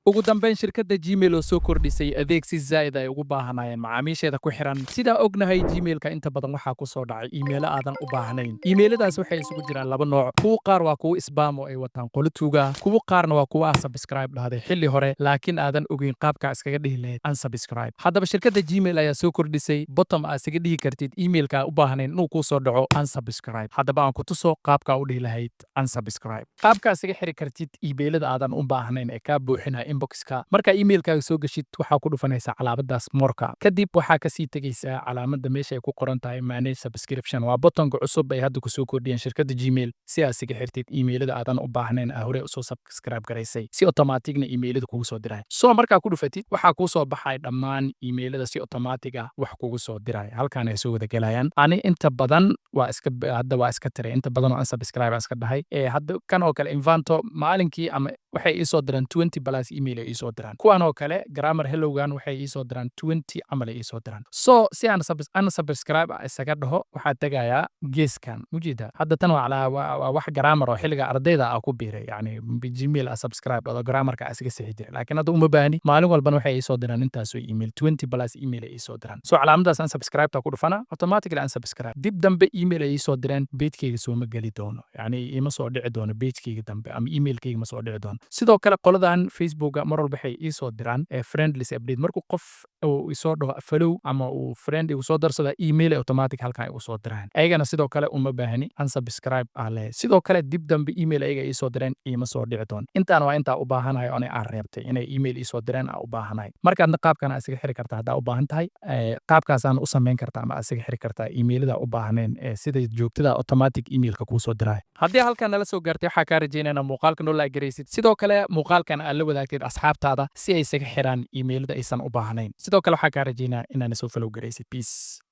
ugu dambayn shirkadda Gmail oo soo kordhisay adeeg si zaa'id ay ugu baahanayeen macaamiisheeda ku xiran sidaa ognahay Gmailka inta badan waxaa ku soo dhacay iimaylo aadan u baahnayn iimayladaas waxay isugu jiraan laba nooc kuwa qaar waa kuwa spam oo ay wataan qolo tuuga kuwa qaarna waa kuwa subscribe dhahday xilli hore laakiin aadan ogeyn qaabka iskaga dhihi lahayd unsubscribe haddaba shirkadda Gmail ayaa soo kordhisay bottom aad iskaga dhihi kartid iimailka u baahnayn inuu kuu soo dhaco unsubscribe haddaba aan ku tuso qaabka u dhihi lahayd unsubscribe qaabka iskaga xiri kartid iimaylada aadan u baahnayn ee kaa buuxinaya inboxka marka emailkaaga soo gashid waxaa ku dhufanaysaa calaamadaas morka kadib waxaa kasii tegaysaa calaamada meesha ay ku qoran tahay manage subscription waa botonka cusub ay hadda kusoo kordhiyeen shirkadda Gmail si aad iskaga xirtid iimaylada aadan u baahnayn aa hore usoo subscribe garaysay si automaticna iimaylada kugu soo diraya soo markaa ku dhufatid waxaa kuu soo baxay dhammaan iimaylada si automatic ah wax kugu soo diraya halkaan ay soo wada gelayaan ani inta badan hadda waa iska tiray inta badan oo unsubscribe iska dhahay hadda kan oo kale invanto maalinkii ama waxay ii soo diraan 20 plus email ay ii soo diraan kuwan oo kale grammar hellowgan waxay ii soo diraan 20 camal ay ii soo diraan so si aan unsubscribe isaga dhaho waxaa tegayaa geeskan mujida hadda tan waa wax grammar oo xilliga ardayda ah ku biiray yani Gmail a subscribe dhado grammarka asiga sixi jiray laakiin hadda uma baahni maalin walbana waxay ii soo diraan intaasoo email 20 plus email ay ii soo diraan so calaamadaas unsubscribe ta ku dhufana automatically unsubscribe dib dambe email ay ii soo direen pagekayga sooma geli doono yani ima soo dhici doono pagekayga dambe ama emailkayga ma soo dhici doono sidoo kale qoladan Facebooka mar walba waxay ii soo diraan friendless update markuu qof uu isoo dhaho follow ama uu friend igu soo darsada email automatic halkan ay u soo diraan ayagana sidoo kale uma baahni unsubscribe ale sidoo kale dib dambe email ayaga ii soo direen ima soo dhici doon intaan waa intaa u baahanayo oo aan reebtay inay email ii soo direen aan u baahanayo markaadna qaabkan isaga xiri kartaa haddaa u baahan tahay qaabkaasaan u samayn kartaa ama isaga xiri kartaa emailada u baahneen sida joogtada automatic emailka kuu soo diraya haddii halkan nala soo gaartay waxaa kaa rajaynayna muuqaalka noo laagaraysid sidoo kale muuqaalkan aad la wadaagtid asxaabtaada si ay isaga xiraan iimaylada aysan u baahnayn sidoo kale waxaa kaa rajaynaa inaana soo follow garaysid peace